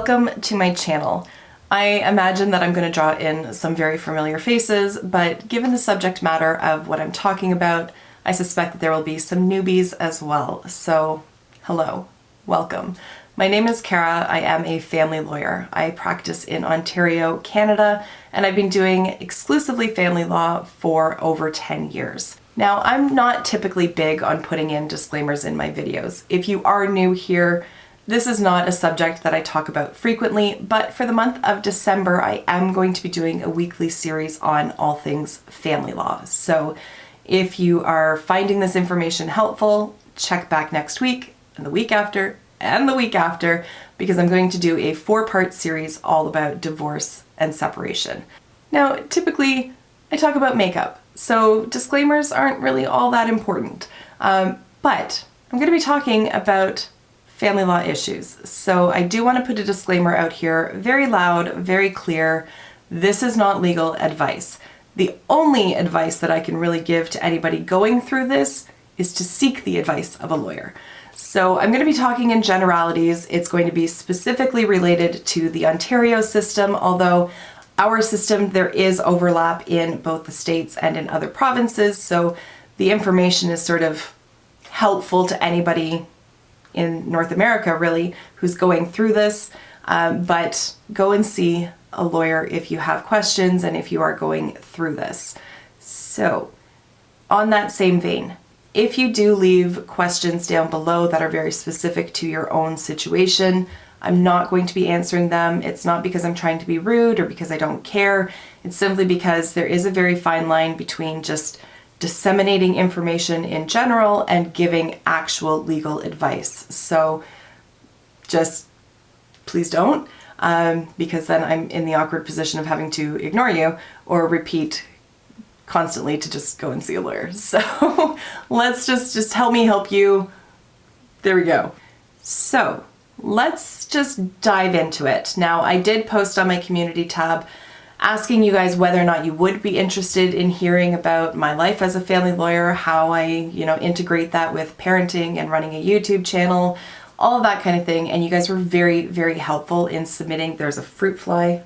Welcome to my channel. I imagine that I'm going to draw in some very familiar faces, but given the subject matter of what I'm talking about, I suspect that there will be some newbies as well. So, hello, welcome. My name is Kara. I am a family lawyer. I practice in Ontario, Canada, and I've been doing exclusively family law for over 10 years. Now, I'm not typically big on putting in disclaimers in my videos. If you are new here, this is not a subject that I talk about frequently, but for the month of December, I am going to be doing a weekly series on all things family law. So if you are finding this information helpful, check back next week and the week after and the week after, because I'm going to do a 4-part series all about divorce and separation. Now, typically I talk about makeup, so disclaimers aren't really all that important, but I'm going to be talking about family law issues. So I do want to put a disclaimer out here, very loud, very clear. This is not legal advice. The only advice that I can really give to anybody going through this is to seek the advice of a lawyer. So I'm going to be talking in generalities. It's going to be specifically related to the Ontario system, although our system, there is overlap in both the states and in other provinces, so the information is sort of helpful to anybody in North America, really, who's going through this, but go and see a lawyer if you have questions and if you are going through this. So, on that same vein, if you do leave questions down below that are very specific to your own situation, I'm not going to be answering them. It's not because I'm trying to be rude or because I don't care. It's simply because there is a very fine line between just disseminating information in general and giving actual legal advice. So just please don't, because then I'm in the awkward position of having to ignore you or repeat constantly to just go and see a lawyer. So let's just help me help you. There we go. So let's just dive into it. Now, I did post on my community tab asking you guys whether or not you would be interested in hearing about my life as a family lawyer, how I, integrate that with parenting and running a YouTube channel, all of that kind of thing. And you guys were very, very helpful in submitting, there's a fruit fly,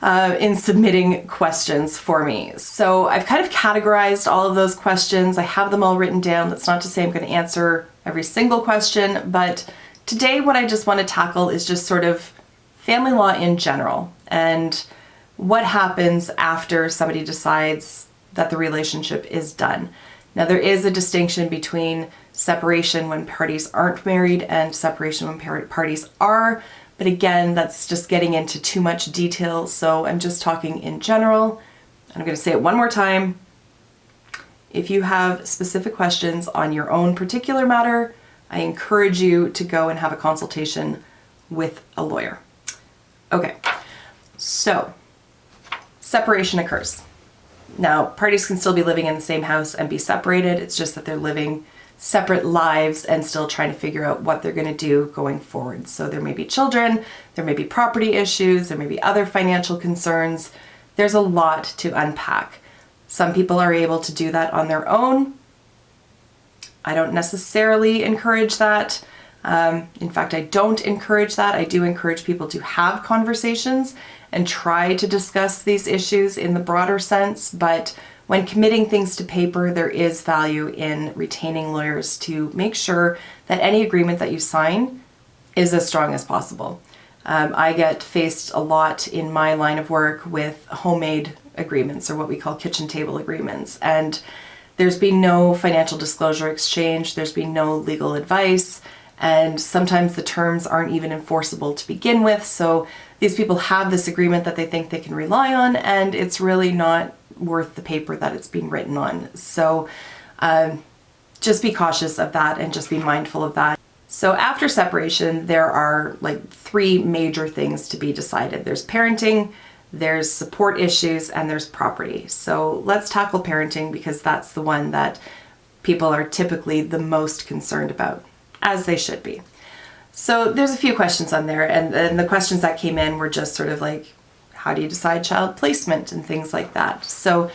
in submitting questions for me. So I've kind of categorized all of those questions. I have them all written down. That's not to say I'm going to answer every single question, but today what I just want to tackle is just sort of family law in general and what happens after somebody decides that the relationship is done. Now, there is a distinction between separation when parties aren't married and separation when parties are, but again, that's just getting into too much detail, so I'm just talking in general. I'm going to say it one more time. If you have specific questions on your own particular matter, I encourage you to go and have a consultation with a lawyer. Okay, so separation occurs. Now, parties can still be living in the same house and be separated. It's just that they're living separate lives and still trying to figure out what they're going to do going forward. So there may be children, there may be property issues, there may be other financial concerns. There's a lot to unpack. Some people are able to do that on their own. I don't necessarily encourage that. In fact, I don't encourage that. I do encourage people to have conversations and try to discuss these issues in the broader sense, but when committing things to paper, there is value in retaining lawyers to make sure that any agreement that you sign is as strong as possible. I get faced a lot in my line of work with homemade agreements, or what we call kitchen table agreements, and there's been no financial disclosure exchange, there's been no legal advice, and sometimes the terms aren't even enforceable to begin with, so these people have this agreement that they think they can rely on, and it's really not worth the paper that it's being written on. So just be cautious of that and just be mindful of that. So after separation, there are like 3 major things to be decided. There's parenting, there's support issues, and there's property. So let's tackle parenting because that's the one that people are typically the most concerned about, as they should be. So there's a few questions on there, and the questions that came in were just sort of like, how do you decide child placement and things like that. So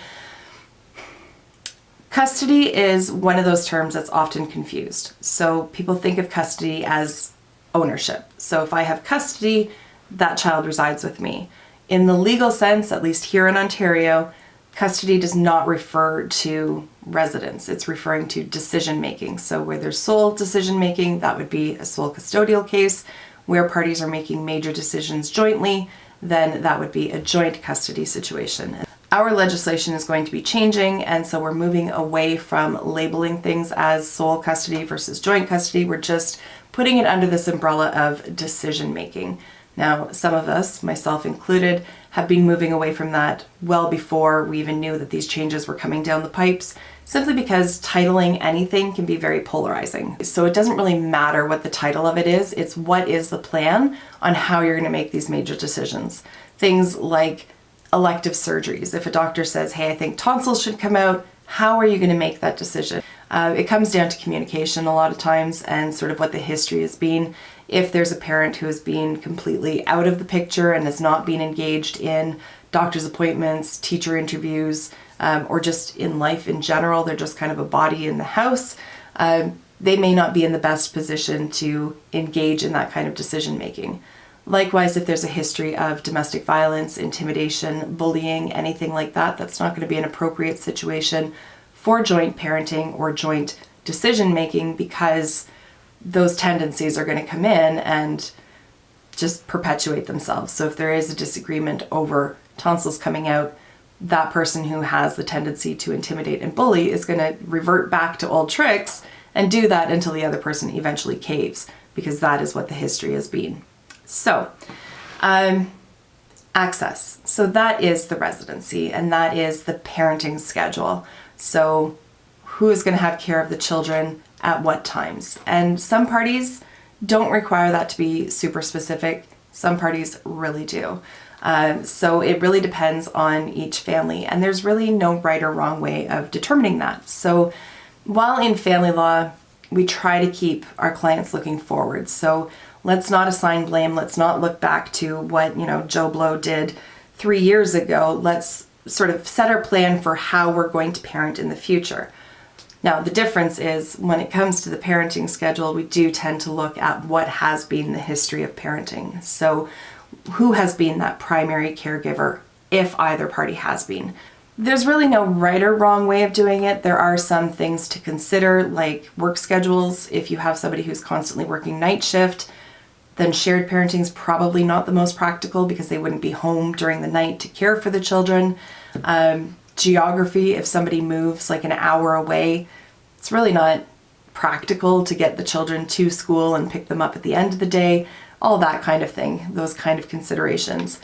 custody is one of those terms that's often confused. So people think of custody as ownership. So if I have custody, that child resides with me. In the legal sense, at least here in Ontario, custody does not refer to residence. It's referring to decision making. So where there's sole decision making, that would be a sole custodial case. Where parties are making major decisions jointly, then that would be a joint custody situation. Our legislation is going to be changing, and so we're moving away from labeling things as sole custody versus joint custody. We're just putting it under this umbrella of decision making. Now, some of us, myself included, have been moving away from that well before we even knew that these changes were coming down the pipes, simply because titling anything can be very polarizing. So it doesn't really matter what the title of it is, it's what is the plan on how you're going to make these major decisions. Things like elective surgeries. If a doctor says, hey, I think tonsils should come out, how are you going to make that decision? It comes down to communication a lot of times and sort of what the history has been. If there's a parent who has been completely out of the picture and has not been engaged in doctor's appointments, teacher interviews, or just in life in general, they're just kind of a body in the house, they may not be in the best position to engage in that kind of decision making. Likewise, if there's a history of domestic violence, intimidation, bullying, anything like that, that's not going to be an appropriate situation for joint parenting or joint decision making, because those tendencies are going to come in and just perpetuate themselves. So if there is a disagreement over tonsils coming out, that person who has the tendency to intimidate and bully is going to revert back to old tricks and do that until the other person eventually caves, because that is what the history has been. So, access. So that is the residency, and that is the parenting schedule. So who is going to have care of the children at what times? And some parties don't require that to be super specific. Some parties really do. So it really depends on each family, and there's really no right or wrong way of determining that. So while in family law, we try to keep our clients looking forward. So let's not assign blame. Let's not look back to what, Joe Blow did 3 years ago. Let's sort of set our plan for how we're going to parent in the future. Now, the difference is when it comes to the parenting schedule, we do tend to look at what has been the history of parenting. So who has been that primary caregiver, if either party has been. There's really no right or wrong way of doing it. There are some things to consider, like work schedules. If you have somebody who's constantly working night shift, then shared parenting is probably not the most practical, because they wouldn't be home during the night to care for the children. Geography, if somebody moves like an hour away, it's really not practical to get the children to school and pick them up at the end of the day, all that kind of thing, those kind of considerations.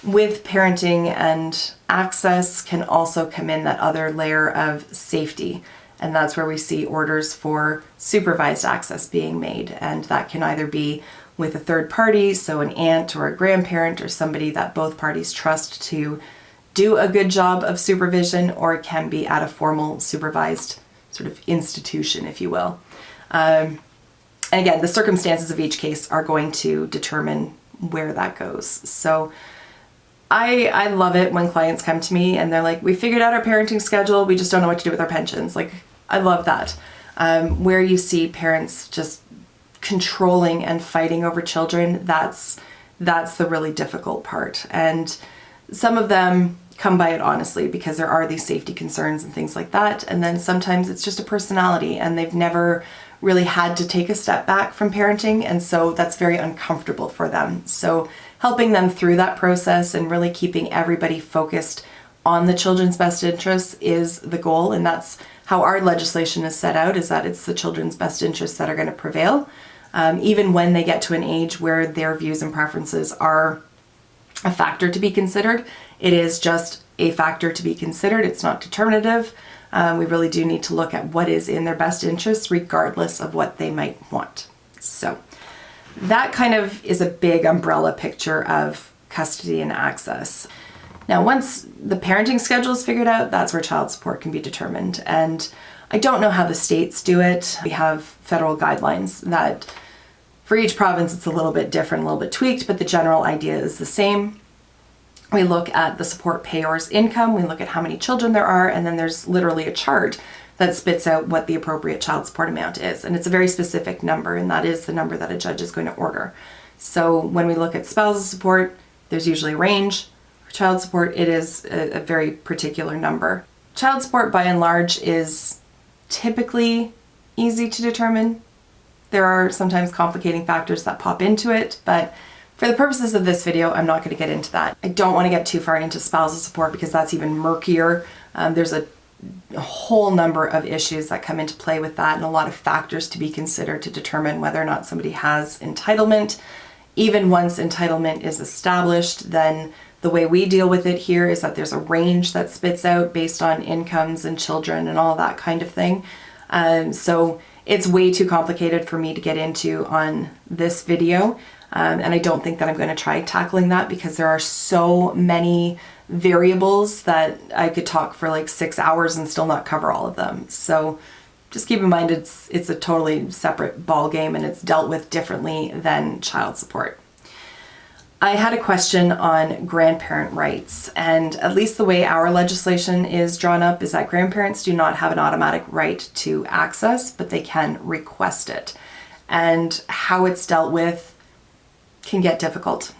With parenting and access can also come in that other layer of safety, and that's where we see orders for supervised access being made, and that can either be with a third party, so an aunt or a grandparent or somebody that both parties trust to do a good job of supervision, or it can be at a formal supervised sort of institution, if you will. And again, the circumstances of each case are going to determine where that goes. So I love it when clients come to me and they're like, we figured out our parenting schedule, we just don't know what to do with our pensions. Like, I love that. Where you see parents just controlling and fighting over children, that's the really difficult part. And some of them come by it honestly because there are these safety concerns and things like that. And then sometimes it's just a personality and they've never really had to take a step back from parenting. And so that's very uncomfortable for them. So helping them through that process and really keeping everybody focused on the children's best interests is the goal. And that's how our legislation is set out, is that it's the children's best interests that are going to prevail. Even when they get to an age where their views and preferences are a factor to be considered, it is just a factor to be considered. It's not determinative. We really do need to look at what is in their best interests, regardless of what they might want. So that kind of is a big umbrella picture of custody and access. Now, once the parenting schedule is figured out, that's where child support can be determined. And I don't know how the states do it. We have federal guidelines that for each province it's a little bit different, a little bit tweaked, but the general idea is the same. We look at the support payer's income, we look at how many children there are, and then there's literally a chart that spits out what the appropriate child support amount is. And it's a very specific number, and that is the number that a judge is going to order. So when we look at spousal support, there's usually a range. For child support, it is a very particular number. Child support, by and large, is typically easy to determine. There are sometimes complicating factors that pop into it, but for the purposes of this video, I'm not going to get into that. I don't want to get too far into spousal support because that's even murkier. There's a whole number of issues that come into play with that and a lot of factors to be considered to determine whether or not somebody has entitlement. Even once entitlement is established, then the way we deal with it here is that there's a range that spits out based on incomes and children and all that kind of thing. So it's way too complicated for me to get into on this video. And I don't think that I'm going to try tackling that because there are so many variables that I could talk for like 6 hours and still not cover all of them. So just keep in mind it's a totally separate ball game and it's dealt with differently than child support. I had a question on grandparent rights, and at least the way our legislation is drawn up is that grandparents do not have an automatic right to access, but they can request it. And how it's dealt with can get difficult.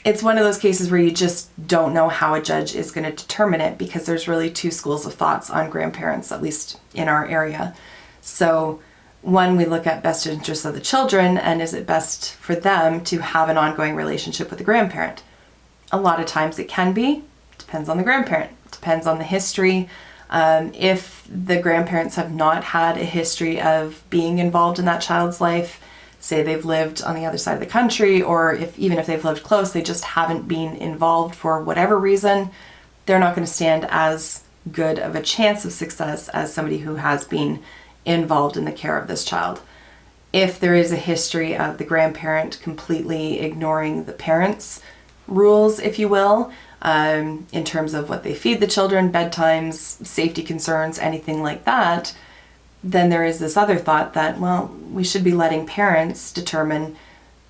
It's one of those cases where you just don't know how a judge is going to determine it because there's really two schools of thoughts on grandparents, at least in our area. So one, we look at best interests of the children and is it best for them to have an ongoing relationship with the grandparent? A lot of times it can be, depends on the grandparent, depends on the history. If the grandparents have not had a history of being involved in that child's life, say they've lived on the other side of the country, or even if they've lived close, they just haven't been involved for whatever reason, they're not going to stand as good of a chance of success as somebody who has been involved in the care of this child. If there is a history of the grandparent completely ignoring the parents' rules, if you will, in terms of what they feed the children, bedtimes, safety concerns, anything like that, then there is this other thought that, well, we should be letting parents determine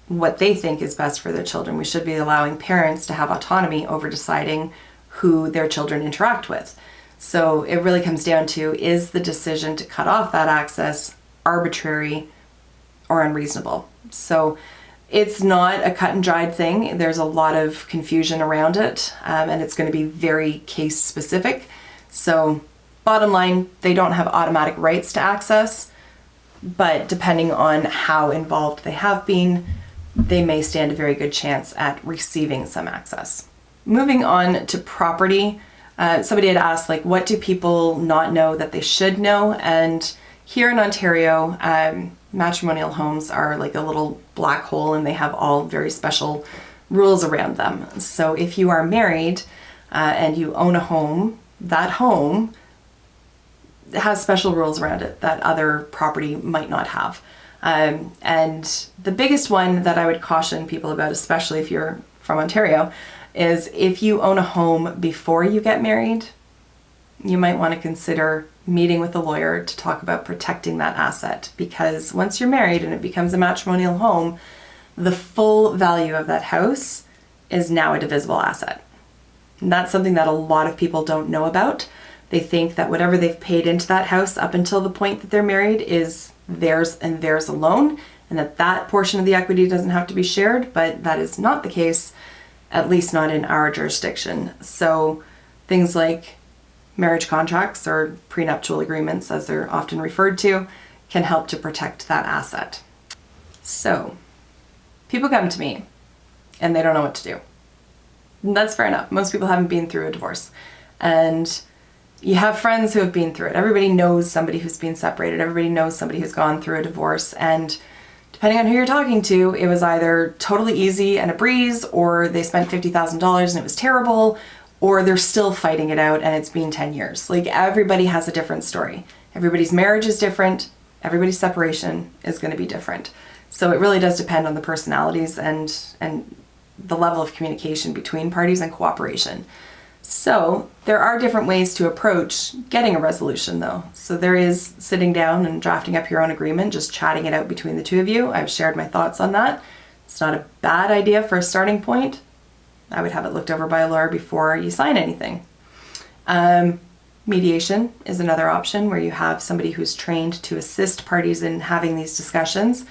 what they think is best for their children. We should be allowing parents to have autonomy over deciding who their children interact with. So it really comes down to, is the decision to cut off that access arbitrary or unreasonable? So it's not a cut and dried thing. There's a lot of confusion around it, and it's going to be very case specific. So bottom line, they don't have automatic rights to access, but depending on how involved they have been, they may stand a very good chance at receiving some access. Moving on to property, somebody had asked, like, what do people not know that they should know? And here in Ontario, matrimonial homes are like a little black hole and they have all very special rules around them. So if you are married and you own a home, that home has special rules around it that other property might not have. And the biggest one that I would caution people about, especially if you're from Ontario, is if you own a home before you get married, you might want to consider meeting with a lawyer to talk about protecting that asset, because once you're married and it becomes a matrimonial home, the full value of that house is now a divisible asset. And that's something that a lot of people don't know about. They think that whatever they've paid into that house up until the point that they're married is theirs and theirs alone, and that portion of the equity doesn't have to be shared, but that is not the case, at least not in our jurisdiction. So things like marriage contracts or prenuptial agreements, as they're often referred to, can help to protect that asset. So people come to me and they don't know what to do. And that's fair enough. Most people haven't been through a divorce. And you have friends who have been through it. Everybody knows somebody who's been separated. Everybody knows somebody who's gone through a divorce. And depending on who you're talking to, it was either totally easy and a breeze, or they spent $50,000 and it was terrible, or they're still fighting it out and it's been 10 years. Like, everybody has a different story. Everybody's marriage is different. Everybody's separation is going to be different. So it really does depend on the personalities and the level of communication between parties and cooperation. So there are different ways to approach getting a resolution, though. So there is sitting down and drafting up your own agreement, just chatting it out between the two of you. I've shared my thoughts on that. It's not a bad idea for a starting point. I would have it looked over by a lawyer before you sign anything. Mediation is another option where you have somebody who's trained to assist parties in having these discussions,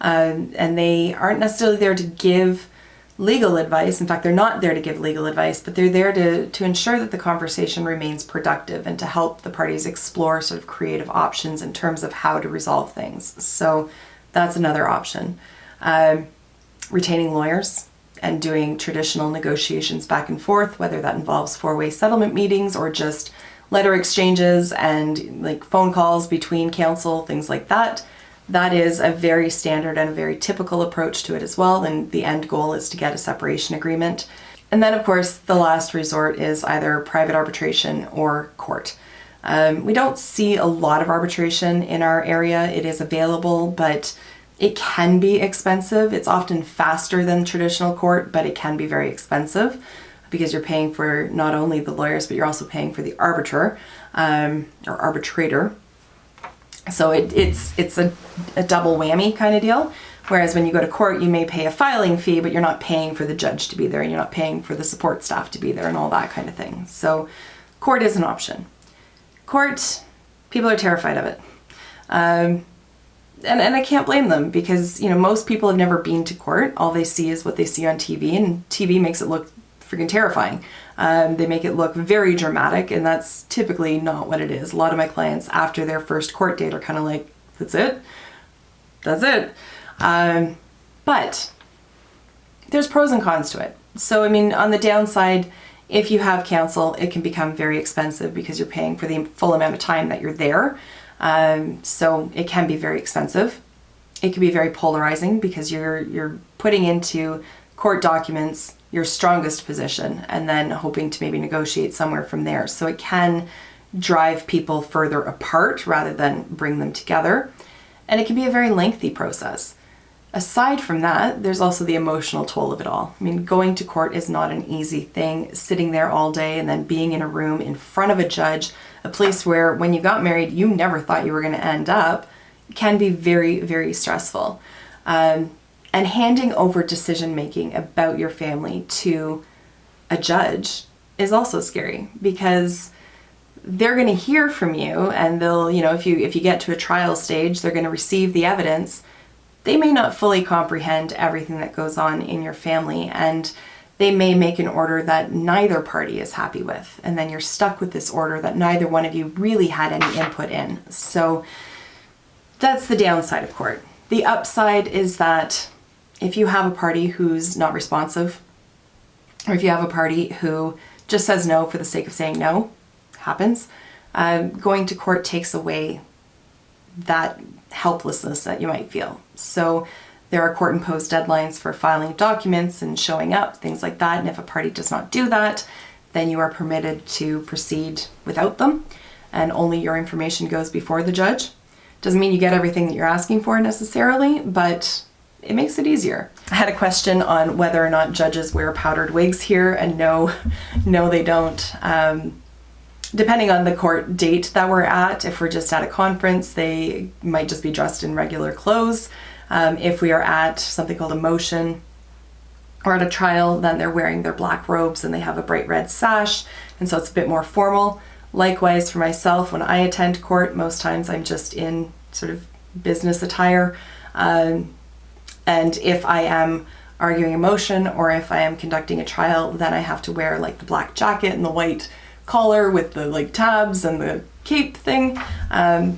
and they aren't necessarily there to give legal advice. In fact, they're not there to give legal advice, but they're there to ensure that the conversation remains productive and to help the parties explore sort of creative options in terms of how to resolve things. So that's another option. Retaining lawyers and doing traditional negotiations back and forth, whether that involves four-way settlement meetings or just letter exchanges and like phone calls between counsel, things like that. That is a very standard and a very typical approach to it as well, and the end goal is to get a separation agreement. And then of course the last resort is either private arbitration or court. We don't see a lot of arbitration in our area. It is available, but it can be expensive. It's often faster than traditional court, but it can be very expensive because you're paying for not only the lawyers, but you're also paying for the arbiter or arbitrator. So it's a double whammy kind of deal. Whereas when you go to court, you may pay a filing fee, but you're not paying for the judge to be there and you're not paying for the support staff to be there and all that kind of thing. So court is an option. Court, people are terrified of it. And I can't blame them because, you know, most people have never been to court. All they see is what they see on TV, and TV makes it look freaking terrifying. They make it look very dramatic, and that's typically not what it is. A lot of my clients after their first court date are kind of like, that's it? That's it. But there's pros and cons to it. So, I mean, on the downside, if you have counsel, it can become very expensive because you're paying for the full amount of time that you're there. So it can be very expensive. It can be very polarizing because you're putting into court documents your strongest position and then hoping to maybe negotiate somewhere from there. So it can drive people further apart rather than bring them together. And it can be a very lengthy process. Aside from that, there's also the emotional toll of it all. I mean, going to court is not an easy thing. Sitting there all day and then being in a room in front of a judge, a place where when you got married, you never thought you were going to end up, can be very, very stressful. And handing over decision-making about your family to a judge is also scary because they're going to hear from you and they'll, you know, if you get to a trial stage, they're going to receive the evidence. They may not fully comprehend everything that goes on in your family, and they may make an order that neither party is happy with. And then you're stuck with this order that neither one of you really had any input in. So that's the downside of court. The upside is that if you have a party who's not responsive, or if you have a party who just says no for the sake of saying no, happens, going to court takes away that helplessness that you might feel. So there are court-imposed deadlines for filing documents and showing up, things like that. And if a party does not do that, then you are permitted to proceed without them, and only your information goes before the judge. Doesn't mean you get everything that you're asking for necessarily, but it makes it easier. I had a question on whether or not judges wear powdered wigs here, and no, they don't. Depending on the court date that we're at, if we're just at a conference, they might just be dressed in regular clothes. If we are at something called a motion or at a trial, then they're wearing their black robes and they have a bright red sash, and so it's a bit more formal. Likewise for myself, when I attend court, most times I'm just in sort of business attire. And if I am arguing a motion or if I am conducting a trial, then I have to wear like the black jacket and the white collar with the like tabs and the cape thing.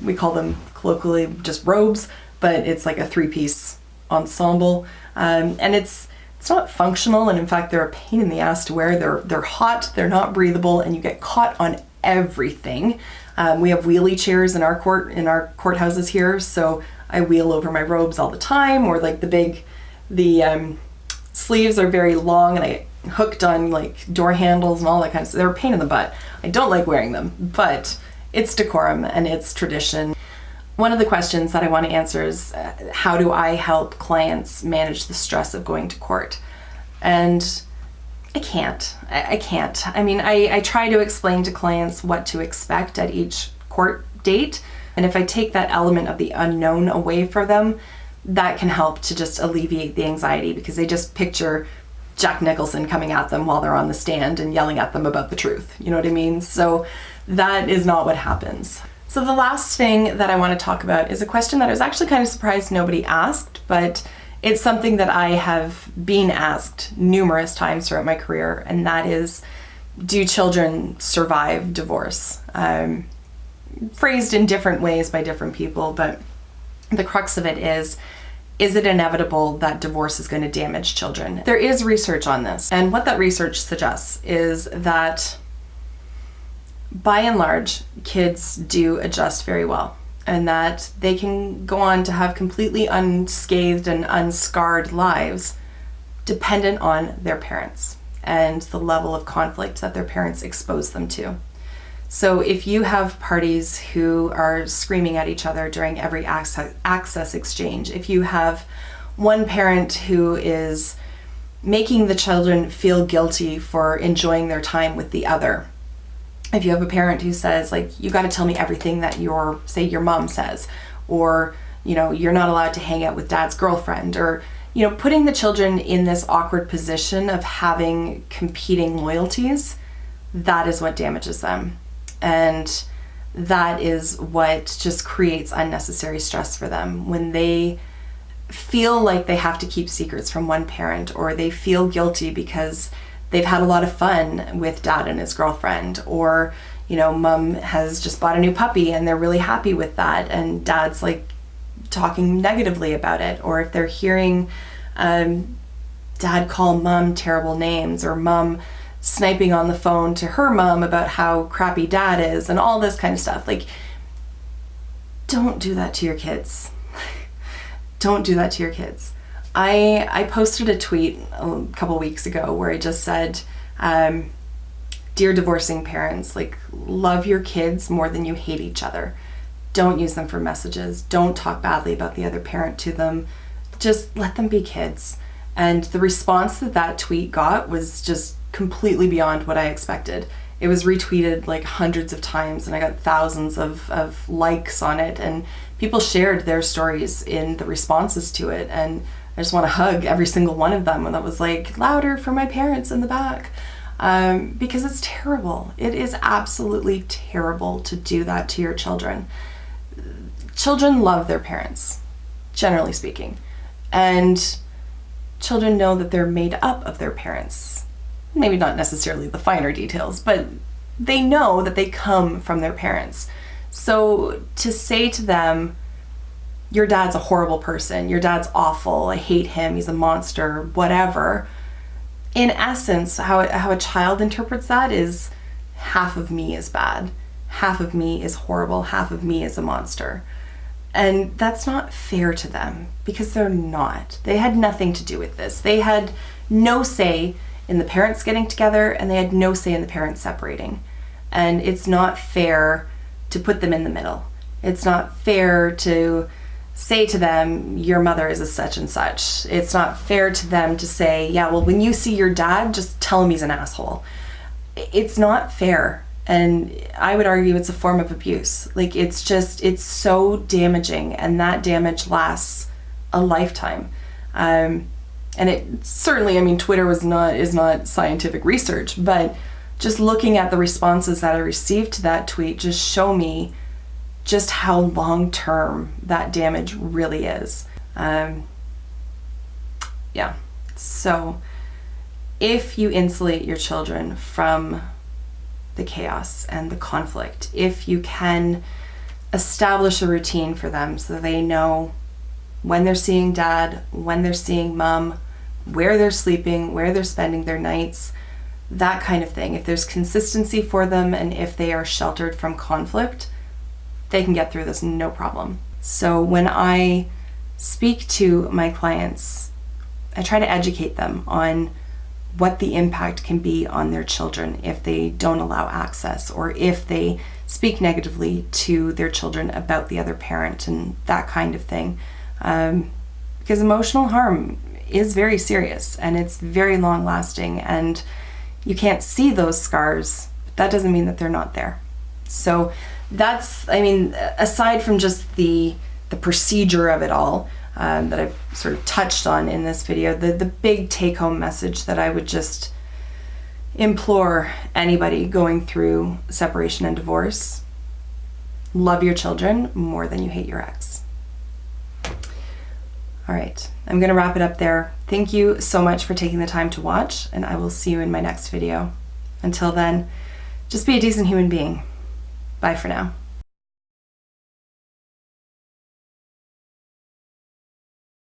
We call them colloquially just robes, but it's like a three-piece ensemble. And it's not functional, and in fact they're a pain in the ass to wear. They're hot, they're not breathable, and you get caught on everything. We have wheelie chairs in our courthouses here, so I wheel over my robes all the time, or like the sleeves are very long and I get hooked on like door handles and all that kind of stuff. They're a pain in the butt. I don't like wearing them, but it's decorum and it's tradition. One of the questions that I want to answer is how do I help clients manage the stress of going to court? And I can't. I mean, I try to explain to clients what to expect at each court date. And if I take that element of the unknown away for them, that can help to just alleviate the anxiety, because they just picture Jack Nicholson coming at them while they're on the stand and yelling at them about the truth. You know what I mean? So that is not what happens. So the last thing that I want to talk about is a question that I was actually kind of surprised nobody asked, but it's something that I have been asked numerous times throughout my career, and that is, do children survive divorce? Phrased in different ways by different people, but the crux of it is it inevitable that divorce is going to damage children? There is research on this, and what that research suggests is that by and large, kids do adjust very well, and that they can go on to have completely unscathed and unscarred lives dependent on their parents and the level of conflict that their parents expose them to. So if you have parties who are screaming at each other during every access exchange, if you have one parent who is making the children feel guilty for enjoying their time with the other, if you have a parent who says, like, you got to tell me everything that your mom says, or, you're not allowed to hang out with dad's girlfriend, or, putting the children in this awkward position of having competing loyalties, that is what damages them. And that is what just creates unnecessary stress for them when they feel like they have to keep secrets from one parent, or they feel guilty because they've had a lot of fun with dad and his girlfriend, or, mom has just bought a new puppy and they're really happy with that, and dad's like talking negatively about it, or if they're hearing dad call mom terrible names, or mom sniping on the phone to her mom about how crappy dad is, and all this kind of stuff. Like, don't do that to your kids. Don't do that to your kids. I posted a tweet a couple weeks ago where I just said, dear divorcing parents, like, love your kids more than you hate each other. Don't use them for messages. Don't talk badly about the other parent to them. Just let them be kids. And the response that tweet got was just completely beyond what I expected. It was retweeted like hundreds of times, and I got thousands of likes on it, and people shared their stories in the responses to it, and I just want to hug every single one of them, and that was like, louder for my parents in the back, because it's terrible. It is absolutely terrible to do that to your children. Children love their parents, generally speaking, and children know that they're made up of their parents. Maybe not necessarily the finer details, but they know that they come from their parents. So to say to them, your dad's a horrible person, your dad's awful, I hate him, he's a monster, whatever, in essence, how a child interprets that is, half of me is bad, half of me is horrible, half of me is a monster. And that's not fair to them, because they're not. They had nothing to do with this. They had no say in the parents getting together, and they had no say in the parents separating. And it's not fair to put them in the middle. It's not fair to say to them, your mother is a such and such. It's not fair to them to say, yeah, well, when you see your dad, just tell him he's an asshole. It's not fair. And I would argue it's a form of abuse. Like, it's so damaging, and that damage lasts a lifetime. And it certainly, Twitter is not scientific research, but just looking at the responses that I received to that tweet just show me just how long-term that damage really is. Yeah. So if you insulate your children from the chaos and the conflict, if you can establish a routine for them so they know when they're seeing dad, when they're seeing mom, where they're sleeping, where they're spending their nights, that kind of thing. If there's consistency for them, and if they are sheltered from conflict, they can get through this no problem. So when I speak to my clients, I try to educate them on what the impact can be on their children if they don't allow access, or if they speak negatively to their children about the other parent and that kind of thing. Because emotional harm is very serious, and it's very long lasting, and you can't see those scars, but that doesn't mean that they're not there. So that's, aside from just the procedure of it all, that I've sort of touched on in this video. The big take-home message that I would just implore anybody going through separation and divorce: love your children more than you hate your ex. All right, I'm gonna wrap it up there. Thank you so much for taking the time to watch, and I will see you in my next video. Until then, just be a decent human being. Bye for now.